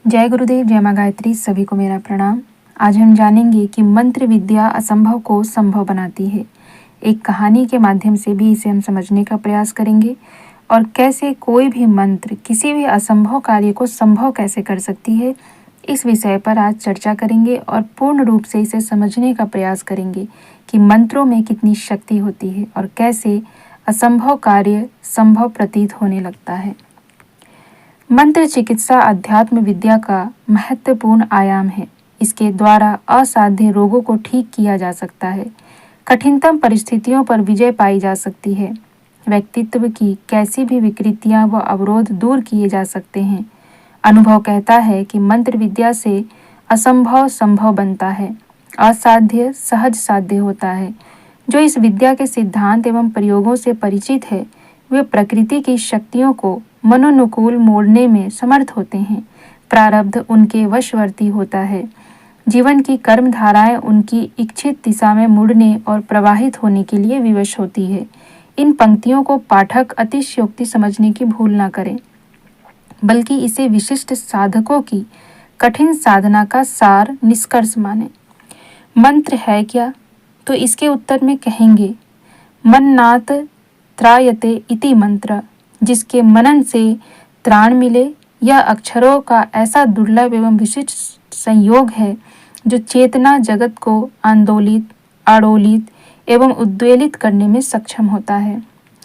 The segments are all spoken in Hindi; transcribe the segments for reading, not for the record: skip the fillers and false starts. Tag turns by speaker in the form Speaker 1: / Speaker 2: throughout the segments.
Speaker 1: जय गुरुदेव, जय माँ गायत्री। सभी को मेरा प्रणाम। आज हम जानेंगे कि मंत्र विद्या असंभव को संभव बनाती है। एक कहानी के माध्यम से भी इसे हम समझने का प्रयास करेंगे और कैसे कोई भी मंत्र किसी भी असंभव कार्य को संभव कैसे कर सकती है, इस विषय पर आज चर्चा करेंगे और पूर्ण रूप से इसे समझने का प्रयास करेंगे कि मंत्रों में कितनी शक्ति होती है और कैसे असंभव कार्य संभव प्रतीत होने लगता है। मंत्र चिकित्सा अध्यात्म विद्या का महत्वपूर्ण आयाम है। इसके द्वारा असाध्य रोगों को ठीक किया जा सकता है, कठिनतम परिस्थितियों पर विजय पाई जा सकती है, व्यक्तित्व की कैसी भी विकृतियां व अवरोध दूर किए जा सकते हैं। अनुभव कहता है कि मंत्र विद्या से असंभव संभव बनता है, असाध्य सहज साध्य होता है। जो इस विद्या के सिद्धांत एवं प्रयोगों से परिचित है, वे प्रकृति की शक्तियों को मनोनुकूल मोड़ने में समर्थ होते हैं। प्रारब्ध उनके वशवर्ती होता है। जीवन की कर्म धाराएं उनकी इच्छित दिशा में मुड़ने और प्रवाहित होने के लिए विवश होती है। इन पंक्तियों को पाठक अतिशयोक्ति समझने की भूल न करें, बल्कि इसे विशिष्ट साधकों की कठिन साधना का सार निष्कर्ष माने। मंत्र है क्या? तो इसके उत्तर में कहेंगे, मन्नात् त्रायते इति मंत्र। जिसके मनन से त्राण मिले, यह अक्षरों का ऐसा दुर्लभ एवं विशिष्ट संयोग है जो चेतना जगत को आंदोलित, आड़ोलित एवं उद्वेलित करने में सक्षम होता है।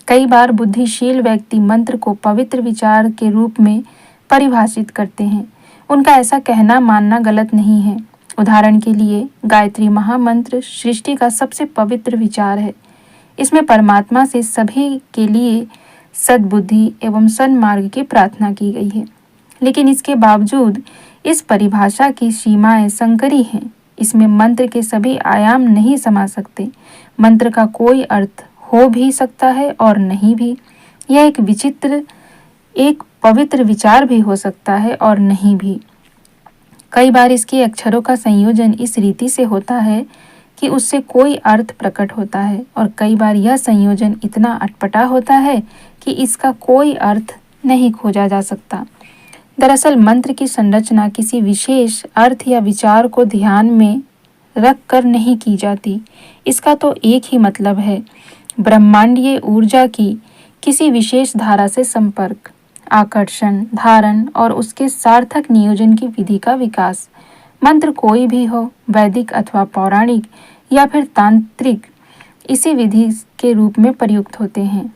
Speaker 1: कई बार बुद्धिशील व्यक्ति मंत्र को पवित्र विचार के रूप में परिभाषित करते हैं। उनका ऐसा कहना मानना गलत नहीं है। उदाहरण के लिए गायत्री महामंत्र सृष्टि का सबसे पवित्र विचार है। इसमें परमात्मा से सभी के लिए सद्बुद्धि एवं सन्मार्ग की प्रार्थना की गई है, लेकिन इसके बावजूद इस परिभाषा की सीमाएं संकरी हैं। इसमें मंत्र के सभी आयाम नहीं समा सकते। मंत्र का कोई अर्थ हो भी सकता है और नहीं भी। यह एक पवित्र विचार भी हो सकता है और नहीं भी। कई बार इसके अक्षरों का संयोजन इस रीति से होता है कि उससे कोई अर्थ प्रकट होता है, और कई बार यह संयोजन इतना अटपटा होता है कि इसका कोई अर्थ नहीं खोजा जा सकता। दरअसल मंत्र की संरचना किसी विशेष अर्थ या विचार को ध्यान में रख कर नहीं की जाती। इसका तो एक ही मतलब है, ब्रह्मांडीय ऊर्जा की किसी विशेष धारा से संपर्क, आकर्षण, धारण और उसके सार्थक नियोजन की विधि का विकास। मंत्र कोई भी हो, वैदिक अथवा पौराणिक या फिर तांत्रिक, इसी विधि के रूप में प्रयुक्त होते हैं।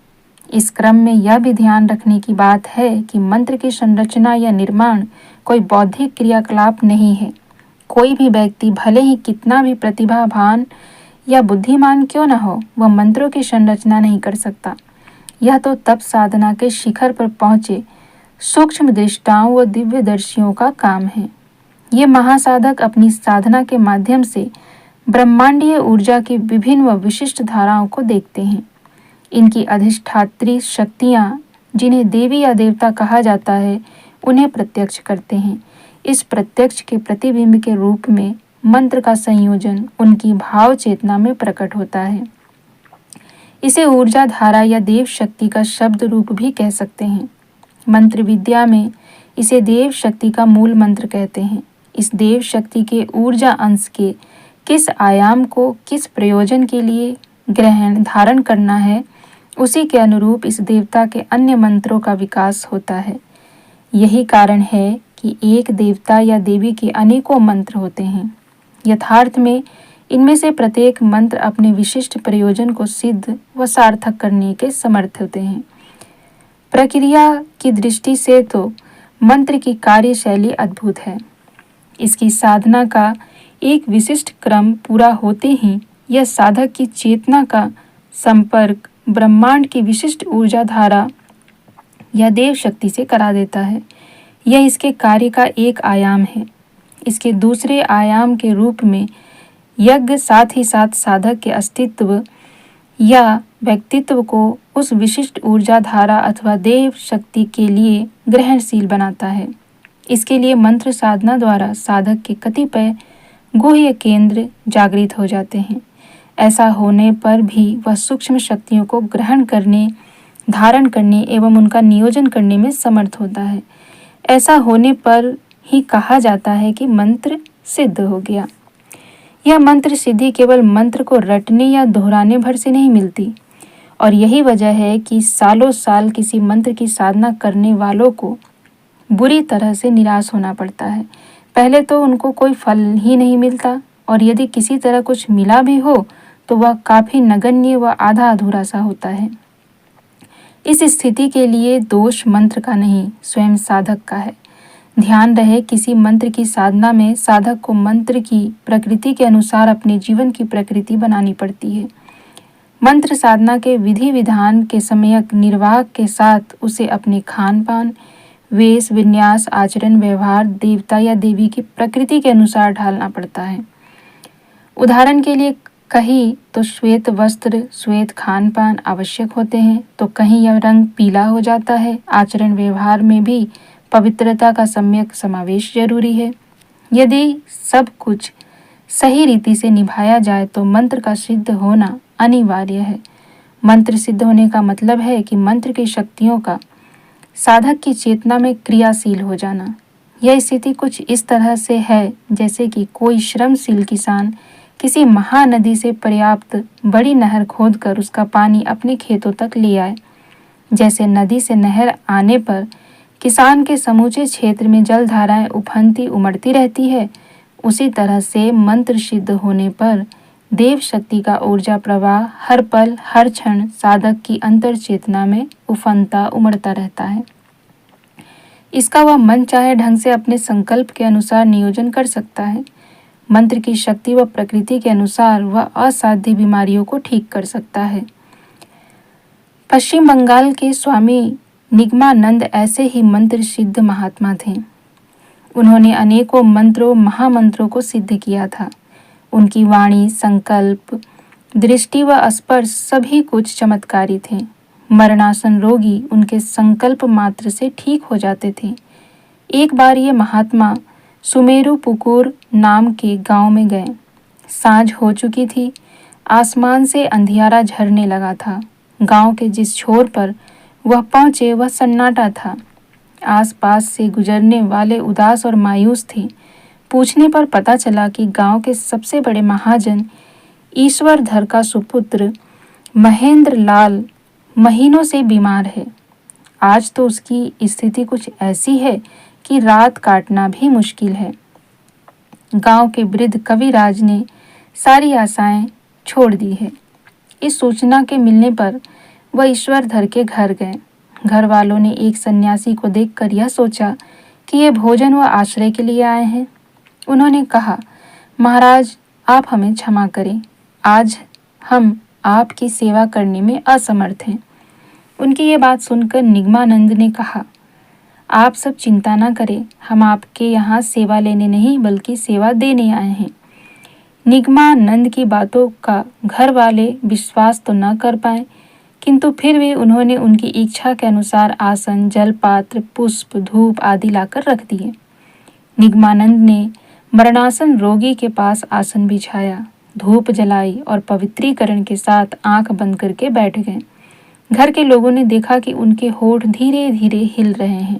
Speaker 1: इस क्रम में यह भी ध्यान रखने की बात है कि मंत्र की संरचना या निर्माण कोई बौद्धिक क्रियाकलाप नहीं है। कोई भी व्यक्ति भले ही कितना भी प्रतिभावान या बुद्धिमान क्यों न हो, वह मंत्रों की संरचना नहीं कर सकता। यह तो तप साधना के शिखर पर पहुंचे सूक्ष्म दृष्टाओं व दिव्यदर्शियों का काम है। ये महासाधक अपनी साधना के माध्यम से ब्रह्मांडीय ऊर्जा की विभिन्न व विशिष्ट धाराओं को देखते हैं। इनकी अधिष्ठात्री शक्तियाँ, जिन्हें देवी या देवता कहा जाता है, उन्हें प्रत्यक्ष करते हैं। इस प्रत्यक्ष के प्रतिबिंब के रूप में मंत्र का संयोजन उनकी भाव चेतना में प्रकट होता है। इसे ऊर्जा धारा या देव शक्ति का शब्द रूप भी कह सकते हैं। मंत्र विद्या में इसे देव शक्ति का मूल मंत्र कहते हैं। इस देव शक्ति के ऊर्जा अंश के किस आयाम को किस प्रयोजन के लिए ग्रहण धारण करना है, उसी के अनुरूप इस देवता के अन्य मंत्रों का विकास होता है। यही कारण है कि एक देवता या देवी के अनेकों मंत्र होते हैं। यथार्थ में इनमें से प्रत्येक मंत्र अपने विशिष्ट प्रयोजन को सिद्ध व सार्थक करने के समर्थ होते हैं। प्रक्रिया की दृष्टि से तो मंत्र की कार्यशैली अद्भुत है। इसकी साधना का एक विशिष्ट क्रम पूरा होते ही यह साधक की चेतना का संपर्क ब्रह्मांड की विशिष्ट ऊर्जा धारा या देव शक्ति से करा देता है। यह इसके कार्य का एक आयाम है। इसके दूसरे आयाम के रूप में यज्ञ साथ ही साथ साधक के अस्तित्व या व्यक्तित्व को उस विशिष्ट ऊर्जा धारा अथवा देव शक्ति के लिए ग्रहणशील बनाता है। इसके लिए मंत्र साधना द्वारा साधक के कतिपय गुह्य केंद्र जागृत हो जाते हैं। ऐसा होने पर भी वह सूक्ष्म शक्तियों को ग्रहण करने, धारण करने एवं उनका नियोजन करने में समर्थ होता है। ऐसा होने पर ही कहा जाता है कि मंत्र सिद्ध हो गया। यह मंत्र सिद्धि केवल मंत्र को रटने या दोहराने भर से नहीं मिलती, और यही वजह है कि सालों साल किसी मंत्र की साधना करने वालों को बुरी तरह से निराश होना पड़ता है। पहले तो उनको कोई फल ही नहीं मिलता, और यदि किसी तरह कुछ मिला भी हो तो वह काफी नगण्य व आधा अधूरा सा होता है। इस स्थिति के लिए दोष मंत्र का नहीं, स्वयं साधक का है। ध्यान रहे, किसी मंत्र की साधना में साधक को मंत्र की प्रकृति के अनुसार अपने जीवन की प्रकृति बनानी पड़ती है। मंत्र साधना के विधि विधान के सम्यक निर्वाह के साथ उसे अपने खान पान, वेश विन्यास, आचरण व्यवहार देवता या देवी की प्रकृति के अनुसार ढालना पड़ता है। उदाहरण के लिए कहीं तो श्वेत वस्त्र, श्वेत खान पान आवश्यक होते हैं, तो कहीं यह रंग पीला हो जाता है। आचरण व्यवहार में भी पवित्रता का सम्यक समावेश जरूरी है। यदि सब कुछ सही रीति से निभाया जाए तो मंत्र का सिद्ध होना अनिवार्य है। मंत्र सिद्ध होने का मतलब है कि मंत्र की शक्तियों का साधक की चेतना में क्रियाशील हो जाना। यह स्थिति कुछ इस तरह से है जैसे कि कोई श्रमशील किसान किसी महानदी से पर्याप्त बड़ी नहर खोदकर उसका पानी अपने खेतों तक ले आए। जैसे नदी से नहर आने पर किसान के समूचे क्षेत्र में जलधाराएं उफनती उमड़ती रहती है, उसी तरह से मंत्र सिद्ध होने पर देव शक्ति का ऊर्जा प्रवाह हर पल हर क्षण साधक की अंतर चेतना में उफनता उमड़ता रहता है। इसका वह मन चाहे ढंग से अपने संकल्प के अनुसार नियोजन कर सकता है। मंत्र की शक्ति व प्रकृति के अनुसार वह असाध्य बीमारियों को ठीक कर सकता है। पश्चिम बंगाल के स्वामी निगमानंद ऐसे ही मंत्र सिद्ध महात्मा थे। उन्होंने अनेकों मंत्रों महामंत्रों को सिद्ध किया था। उनकी वाणी, संकल्प, दृष्टि व स्पर्श सभी कुछ चमत्कारी थे। मरणासन रोगी उनके संकल्प मात्र से ठीक हो जाते थे। एक बार ये महात्मा सुमेरु पुकुर नाम के गांव में गए। सांझ हो चुकी थी, आसमान से अंधियारा झरने लगा था। गांव के जिस छोर पर वह पहुंचे वह सन्नाटा था। आसपास से गुजरने वाले उदास और मायूस थे। पूछने पर पता चला कि गांव के सबसे बड़े महाजन ईश्वरधर का सुपुत्र महेंद्र लाल महीनों से बीमार है। आज तो उसकी स्थिति कुछ ऐसी है कि रात काटना भी मुश्किल है। गांव के वृद्ध कविराज ने सारी आशाएं छोड़ दी है। इस सूचना के मिलने पर वह ईश्वरधर के घर गए। घर वालों ने एक सन्यासी को देखकर यह सोचा कि ये भोजन व आश्रय के लिए आए हैं। उन्होंने कहा, महाराज आप हमें क्षमा करें, आज हम आपकी सेवा करने में असमर्थ हैं। उनकी ये बात सुनकर निगमानंद ने कहा, आप सब चिंता न करें, हम आपके यहाँ सेवा लेने नहीं बल्कि सेवा देने आए हैं। निगमानंद की बातों का घर वाले विश्वास तो न कर पाए, किंतु फिर भी उन्होंने उनकी इच्छा के अनुसार आसन, जलपात्र, पुष्प, धूप आदि लाकर रख दिए। निगमानंद ने मरणासन रोगी के पास आसन बिछाया, धूप जलाई और पवित्रीकरण के साथ आंख बंद करके बैठ गए। घर के लोगों ने देखा कि उनके होठ धीरे धीरे हिल रहे हैं।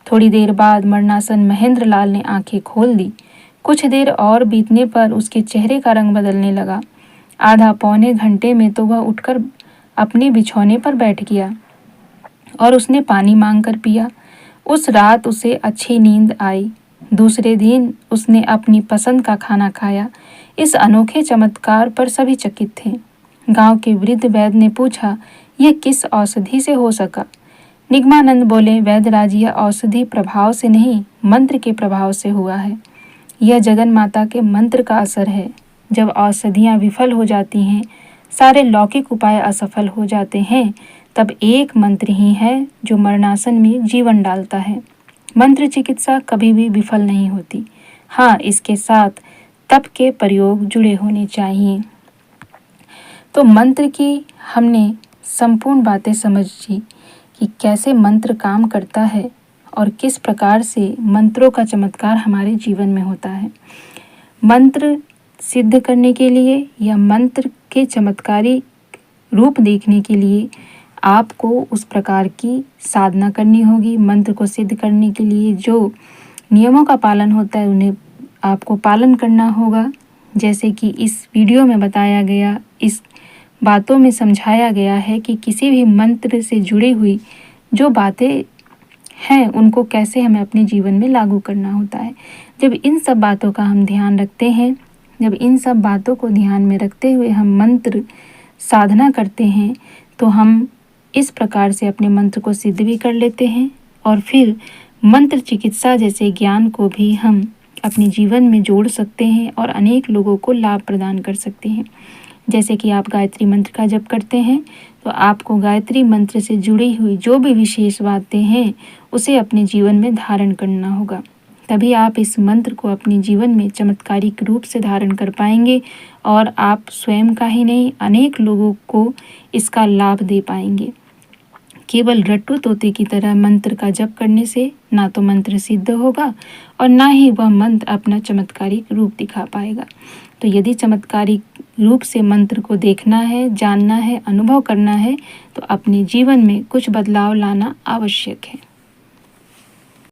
Speaker 1: थोड़ी देर बाद मरणासन महेंद्र लाल ने आंखें खोल दी। कुछ देर और बीतने पर उसके चेहरे का रंग बदलने लगा। आधा पौने घंटे में तो वह उठकर अपने बिछौने पर बैठ गया और उसने पानी मांगकर पिया। उस रात उसे अच्छी नींद आई। दूसरे दिन उसने अपनी पसंद का खाना खाया। इस अनोखे चमत्कार पर सभी चकित थे। गांव के वृद्ध वैद्य ने पूछा, यह किस औषधि से हो सका? निगमानंद बोले, वैद्यराज, यह औषधि प्रभाव से नहीं, मंत्र के प्रभाव से हुआ है। यह जगन माता के मंत्र का असर है। जब औषधियाँ विफल हो जाती हैं, सारे लौकिक उपाय असफल हो जाते हैं, तब एक मंत्र ही है जो मरणासन में जीवन डालता है। मंत्र चिकित्सा कभी भी विफल नहीं होती। हाँ, इसके साथ तप के प्रयोग जुड़े होने चाहिए। तो मंत्र की हमने संपूर्ण बातें समझी कि कैसे मंत्र काम करता है और किस प्रकार से मंत्रों का चमत्कार हमारे जीवन में होता है। मंत्र सिद्ध करने के लिए या मंत्र के चमत्कारी रूप देखने के लिए आपको उस प्रकार की साधना करनी होगी। मंत्र को सिद्ध करने के लिए जो नियमों का पालन होता है उन्हें आपको पालन करना होगा। जैसे कि इस वीडियो में बताया गया, इस बातों में समझाया गया है कि किसी भी मंत्र से जुड़ी हुई जो बातें हैं उनको कैसे हमें अपने जीवन में लागू करना होता है। जब इन सब बातों का हम ध्यान रखते हैं, जब इन सब बातों को ध्यान में रखते हुए हम मंत्र साधना करते हैं, तो हम इस प्रकार से अपने मंत्र को सिद्ध भी कर लेते हैं और फिर मंत्र चिकित्सा जैसे ज्ञान को भी हम अपने जीवन में जोड़ सकते हैं और अनेक लोगों को लाभ प्रदान कर सकते हैं। जैसे कि आप गायत्री मंत्र का जप करते हैं तो आपको गायत्री मंत्र से जुड़ी हुई जो भी विशेष बातें हैं उसे अपने जीवन में धारण करना होगा। तभी आप इस मंत्र को अपने जीवन में चमत्कारिक रूप से धारण कर पाएंगे और आप स्वयं का ही नहीं अनेक लोगों को इसका लाभ दे पाएंगे। केवल रट्टू तोते की तरह मंत्र का जप करने से ना तो मंत्र सिद्ध होगा और ना ही वह मंत्र अपना चमत्कारिक रूप दिखा पाएगा। तो यदि चमत्कारिक रूप से मंत्र को देखना है, जानना है, अनुभव करना है तो अपने जीवन में कुछ बदलाव लाना आवश्यक है।